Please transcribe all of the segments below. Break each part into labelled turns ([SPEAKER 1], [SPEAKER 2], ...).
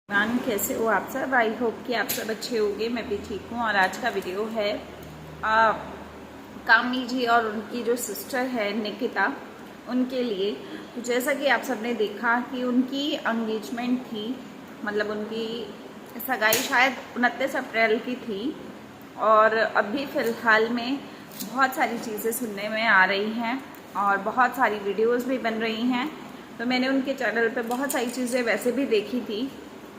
[SPEAKER 1] Ma'am कैसे हो आप सब। आई होप कि आप सब अच्छे होंगे। मैं भी ठीक हूँ। और आज का वीडियो है कामी जी और उनकी जो सिस्टर है निकिता, उनके लिए। तो जैसा कि आप सब ने देखा कि उनकी एंगेजमेंट थी, मतलब उनकी सगाई शायद 29 अप्रैल की थी। और अभी फ़िलहाल में बहुत सारी चीज़ें सुनने में आ रही हैं और बहुत सारी वीडियोस भी बन रही हैं। तो मैंने उनके चैनल पे बहुत सारी चीज़ें वैसे भी देखी थी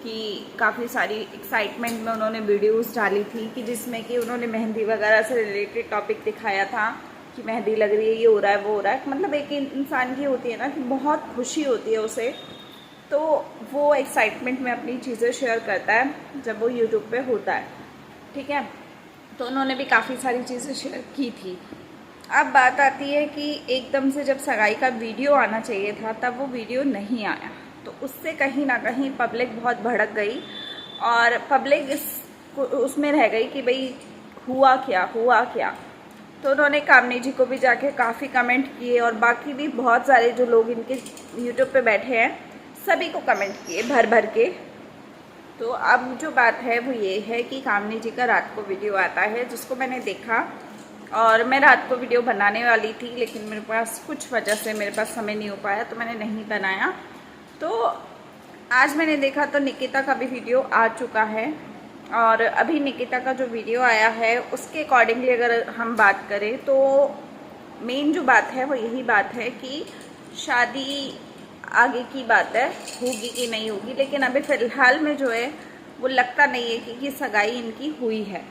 [SPEAKER 1] कि काफ़ी सारी एक्साइटमेंट में उन्होंने वीडियोस डाली थी कि जिसमें कि उन्होंने मेहंदी वगैरह से रिलेटेड टॉपिक दिखाया था कि मेहंदी लग रही है, ये हो रहा है, वो हो रहा है। मतलब एक इंसान की होती है ना कि बहुत खुशी होती है उसे, तो वो एक्साइटमेंट में अपनी चीज़ें शेयर करता है जब वो यूट्यूब पे होता है। ठीक है, तो उन्होंने भी काफ़ी सारी चीज़ें शेयर की थी। अब बात आती है कि एकदम से जब सगाई का वीडियो आना चाहिए था तब वो वीडियो नहीं आया, तो उससे कहीं ना कहीं पब्लिक बहुत भड़क गई और पब्लिक उसमें रह गई कि भाई हुआ क्या हुआ क्या। तो उन्होंने कामनी जी को भी जाके काफ़ी कमेंट किए और बाकी भी बहुत सारे जो लोग इनके यूट्यूब पे बैठे हैं सभी को कमेंट किए भर भर के। तो अब जो बात है वो ये है कि कामनी जी का रात को वीडियो आता है जिसको मैंने देखा और मैं रात को वीडियो बनाने वाली थी, लेकिन मेरे पास कुछ वजह से मेरे पास समय नहीं हो पाया तो मैंने नहीं बनाया। तो आज मैंने देखा तो निकिता का भी वीडियो आ चुका है और अभी निकिता का जो वीडियो आया है उसके अकॉर्डिंगली अगर हम बात करें तो मेन जो बात है वो यही बात है कि शादी आगे की बात है, होगी कि नहीं होगी। लेकिन अभी फ़िलहाल में जो है वो लगता नहीं है कि सगाई इनकी हुई है,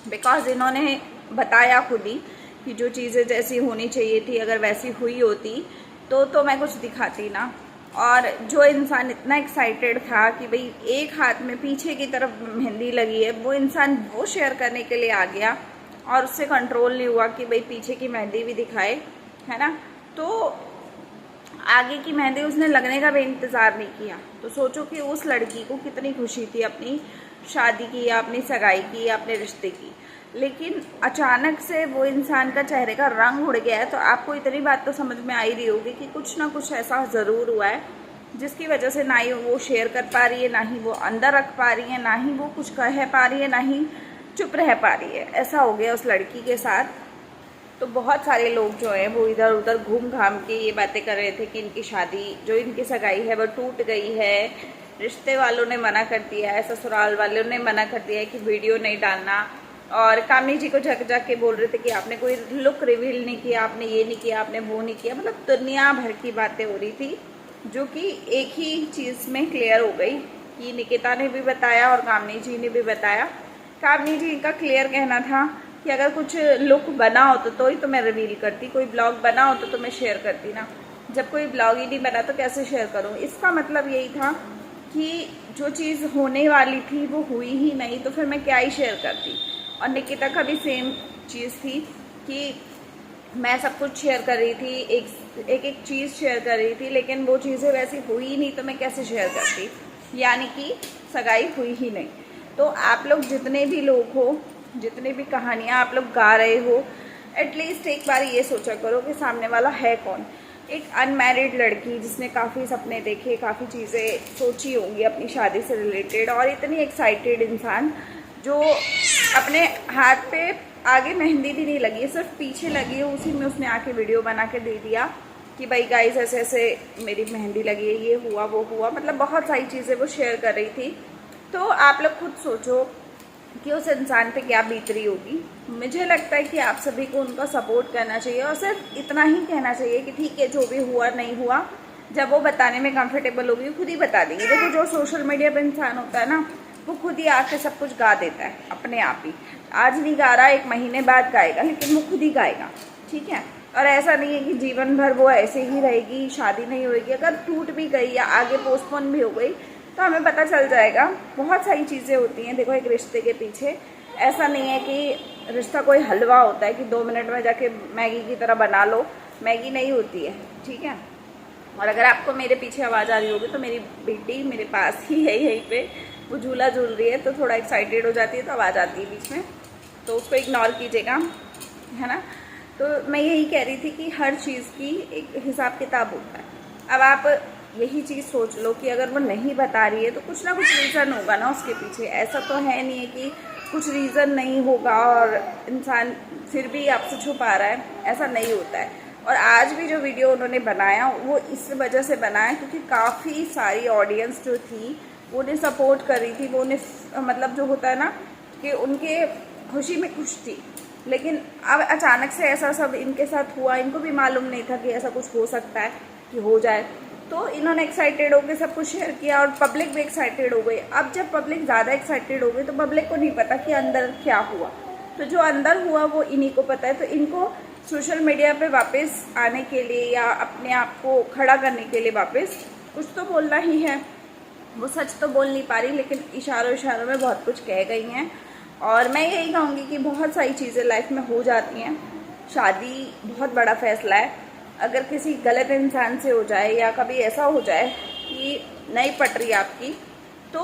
[SPEAKER 1] बिकॉज इन्होंने बताया खुद ही कि जो चीज़ें जैसी होनी चाहिए थी अगर वैसी हुई होती तो मैं कुछ दिखाती ना। और जो इंसान इतना एक्साइटेड था कि भाई एक हाथ में पीछे की तरफ मेहंदी लगी है, वो इंसान वो शेयर करने के लिए आ गया और उससे कंट्रोल नहीं हुआ कि भाई पीछे की मेहंदी भी दिखाए, है ना। तो आगे की मेहंदी उसने लगने का भी इंतज़ार नहीं किया। तो सोचो कि उस लड़की को कितनी खुशी थी अपनी शादी की या अपनी सगाई की या अपने रिश्ते की, लेकिन अचानक से वो इंसान का चेहरे का रंग उड़ गया है। तो आपको इतनी बात तो समझ में आ ही रही होगी कि कुछ ना कुछ ऐसा ज़रूर हुआ है जिसकी वजह से ना ही वो शेयर कर पा रही है, ना ही वो अंदर रख पा रही है, ना ही वो कुछ कह पा रही है, ना ही चुप रह पा रही है। ऐसा हो गया उस लड़की के साथ। तो बहुत सारे लोग जो हैं वो इधर उधर घूम घाम के ये बातें कर रहे थे कि इनकी शादी जो इनकी सगाई है वो टूट गई है, रिश्ते वालों ने मना कर दिया है, ससुराल वालों ने मना कर दिया है कि वीडियो नहीं डालना। और कामनी जी को झक के बोल रहे थे कि आपने कोई लुक रिवील नहीं किया, आपने ये नहीं किया, आपने वो नहीं किया। मतलब दुनिया भर की बातें हो रही थी जो कि एक ही चीज़ में क्लियर हो गई कि निकिता ने भी बताया और कामनी जी ने भी बताया। कामनी जी का क्लियर कहना था कि अगर कुछ लुक बना होता तो ही तो मैं रिवील करती, कोई ब्लॉग बना होता तो मैं शेयर करती ना। जब कोई ब्लॉग ही नहीं बना तो कैसे शेयर करूँ। इसका मतलब यही था कि जो चीज़ होने वाली थी वो हुई ही नहीं, तो फिर मैं क्या ही शेयर करती। और निकिता का भी सेम चीज़ थी कि मैं सब कुछ शेयर कर रही थी, एक चीज़ शेयर कर रही थी, लेकिन वो चीज़ें वैसी हुई ही नहीं तो मैं कैसे शेयर करती। यानी कि सगाई हुई ही नहीं। तो आप लोग जितने भी लोग हो, जितने भी कहानियाँ आप लोग गा रहे हो, एटलीस्ट एक बार ये सोचा करो कि सामने वाला है कौन। एक अनमैरिड लड़की जिसने काफ़ी सपने देखे, काफ़ी चीज़ें सोची होंगी अपनी शादी से रिलेटेड, और इतनी एक्साइटेड इंसान जो अपने हाथ पे आगे मेहंदी भी नहीं लगी है, सिर्फ पीछे लगी है, उसी में उसने आके वीडियो बना के दे दिया कि भाई गाइस ऐसे ऐसे मेरी मेहंदी लगी है, ये हुआ वो हुआ। मतलब बहुत सारी चीज़ें वो शेयर कर रही थी। तो आप लोग खुद सोचो कि उस इंसान पे क्या बीत रही होगी। मुझे लगता है कि आप सभी को उनका सपोर्ट करना चाहिए और सिर्फ इतना ही कहना चाहिए कि ठीक है जो भी हुआ नहीं हुआ, जब वो बताने में कंफर्टेबल होगी खुद ही बता देंगे। देखो जो सोशल मीडिया पे इंसान होता है ना, वो खुद ही आके सब कुछ गा देता है अपने आप ही। आज नहीं गा रहा, एक महीने बाद गाएगा, लेकिन वो खुद ही गाएगा। ठीक है, और ऐसा नहीं है कि जीवन भर वो ऐसे ही रहेगी, शादी नहीं होगी। अगर टूट भी गई या आगे पोस्टपोन भी हो गई तो हमें पता चल जाएगा। बहुत सारी चीज़ें होती हैं देखो एक रिश्ते के पीछे। ऐसा नहीं है कि रिश्ता कोई हलवा होता है कि 2 मिनट में जाके मैगी की तरह बना लो, मैगी नहीं होती है। ठीक है, और अगर आपको मेरे पीछे आवाज़ आ रही होगी तो मेरी बेटी मेरे पास ही है, यहीं पे वो झूला झूल रही है, तो थोड़ा एक्साइटेड हो जाती है तो आवाज़ आती है बीच में, तो उसको इग्नोर कीजिएगा, है ना। तो मैं यही कह रही थी कि हर चीज़ की एक हिसाब किताब होता है। अब आप यही चीज़ सोच लो कि अगर वो नहीं बता रही है तो कुछ ना कुछ रीज़न होगा ना उसके पीछे। ऐसा तो है नहीं है कि कुछ रीज़न नहीं होगा और इंसान फिर भी आपसे छुपा रहा है, ऐसा नहीं होता है। और आज भी जो वीडियो उन्होंने बनाया वो इस वजह से बनाया क्योंकि काफ़ी सारी ऑडियंस जो थी वो उन्हें सपोर्ट कर रही थी, वो उन्हें मतलब जो होता है ना कि उनके खुशी में खुश थी। लेकिन अब अचानक से ऐसा सब इनके साथ हुआ, इनको भी मालूम नहीं था कि ऐसा कुछ हो सकता है कि हो जाए। तो इन्होंने एक्साइटेड होकर सब कुछ शेयर किया और पब्लिक भी एक्साइटेड हो गई। अब जब पब्लिक ज़्यादा एक्साइटेड हो गई तो पब्लिक को नहीं पता कि अंदर क्या हुआ, तो जो अंदर हुआ वो इन्हीं को पता है। तो इनको सोशल मीडिया पे वापस आने के लिए या अपने आप को खड़ा करने के लिए वापस कुछ तो बोलना ही है। वो सच तो बोल नहीं पा रही लेकिन इशारों इशारों में बहुत कुछ कह गई हैं। और मैं यही कहूँगी कि बहुत सारी चीज़ें लाइफ में हो जाती हैं। शादी बहुत बड़ा फैसला है, अगर किसी गलत इंसान से हो जाए या कभी ऐसा हो जाए कि नहीं पट रही आपकी, तो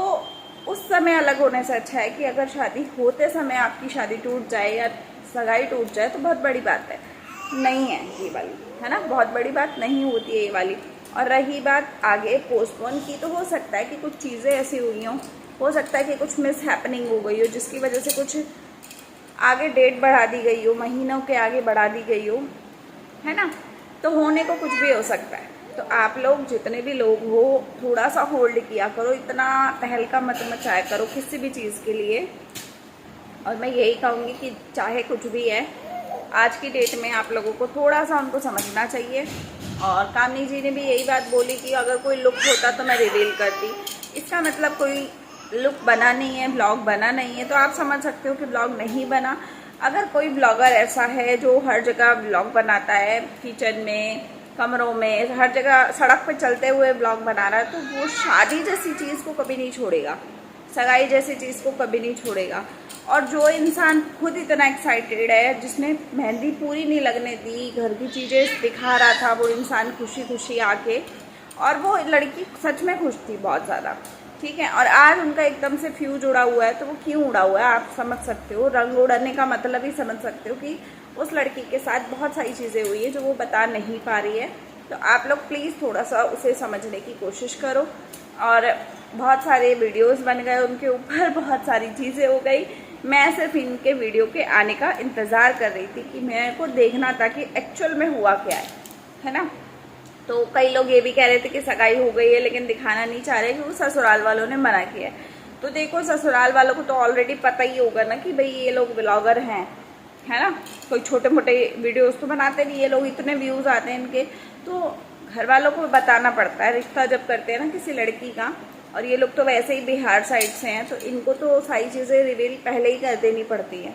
[SPEAKER 1] उस समय अलग होने से अच्छा है कि अगर शादी होते समय आपकी शादी टूट जाए या सगाई टूट जाए तो बहुत बड़ी बात है, नहीं है ये वाली, है ना, बहुत बड़ी बात नहीं होती है ये वाली। और रही बात आगे पोस्टपोन की, तो हो सकता है कि कुछ चीज़ें ऐसी हुई हों, हो सकता है कि कुछ मिस हैपनिंग हो गई हो जिसकी वजह से कुछ आगे डेट बढ़ा दी गई हो, महीनों के आगे बढ़ा दी गई हो, है ना। तो होने को कुछ भी हो सकता है। तो आप लोग जितने भी लोग हो थोड़ा सा होल्ड किया करो, इतना तहलका मत मचाया करो किसी भी चीज़ के लिए। और मैं यही कहूँगी कि चाहे कुछ भी है, आज की डेट में आप लोगों को थोड़ा सा उनको समझना चाहिए। और कामनी जी ने भी यही बात बोली कि अगर कोई लुक होता तो मैं रिवील करती। इसका मतलब कोई लुक बना नहीं है, ब्लॉग बना नहीं है, तो आप समझ सकते हो कि ब्लॉग नहीं बना। अगर कोई ब्लॉगर ऐसा है जो हर जगह ब्लॉग बनाता है, किचन में, कमरों में, हर जगह सड़क पे चलते हुए ब्लॉग बना रहा है, तो वो शादी जैसी चीज़ को कभी नहीं छोड़ेगा, सगाई जैसी चीज़ को कभी नहीं छोड़ेगा। और जो इंसान खुद इतना एक्साइटेड है, जिसने मेहंदी पूरी नहीं लगने दी, घर की चीज़ें दिखा रहा था, वो इंसान खुशी खुशी आके, और वो लड़की सच में खुश थी बहुत ज़्यादा, ठीक है। और आज उनका एकदम से फ्यूज उड़ा हुआ है, तो वो क्यों उड़ा हुआ है आप समझ सकते हो। रंग उड़ने का मतलब ही समझ सकते हो कि उस लड़की के साथ बहुत सारी चीज़ें हुई है जो वो बता नहीं पा रही है। तो आप लोग प्लीज़ थोड़ा सा उसे समझने की कोशिश करो। और बहुत सारे वीडियोस बन गए उनके ऊपर, बहुत सारी चीज़ें हो गई। मैं सिर्फ इनके वीडियो के आने का इंतज़ार कर रही थी कि मेरे को देखना था कि एक्चुअल में हुआ क्या है ना। तो कई लोग ये भी कह रहे थे कि सगाई हो गई है लेकिन दिखाना नहीं चाह रहे क्योंकि ससुराल वालों ने मना किया है। तो देखो, ससुराल वालों को तो ऑलरेडी पता ही होगा ना कि भाई ये लोग ब्लॉगर हैं, है ना। कोई छोटे मोटे वीडियोस तो बनाते नहीं ये लोग, इतने व्यूज़ आते हैं इनके, तो घर वालों को बताना पड़ता है रिश्ता जब करते हैं ना किसी लड़की का। और ये लोग तो वैसे ही बिहार साइड से हैं, तो इनको तो सारी चीज़ें रिवील पहले ही कर देनी पड़ती है,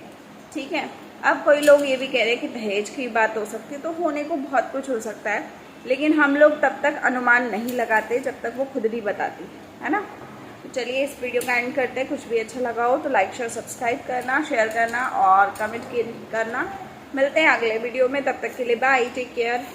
[SPEAKER 1] ठीक है। अब कोई लोग ये भी कह रहे हैं कि दहेज की बात हो सकती है, तो होने को बहुत कुछ हो सकता है, लेकिन हम लोग तब तक अनुमान नहीं लगाते जब तक वो खुद नहीं बताती, है ना। तो चलिए इस वीडियो का एंड करते हैं। कुछ भी अच्छा लगा हो तो लाइक शेयर सब्सक्राइब करना, शेयर करना और कमेंट करना। मिलते हैं अगले वीडियो में, तब तक के लिए बाय, टेक केयर।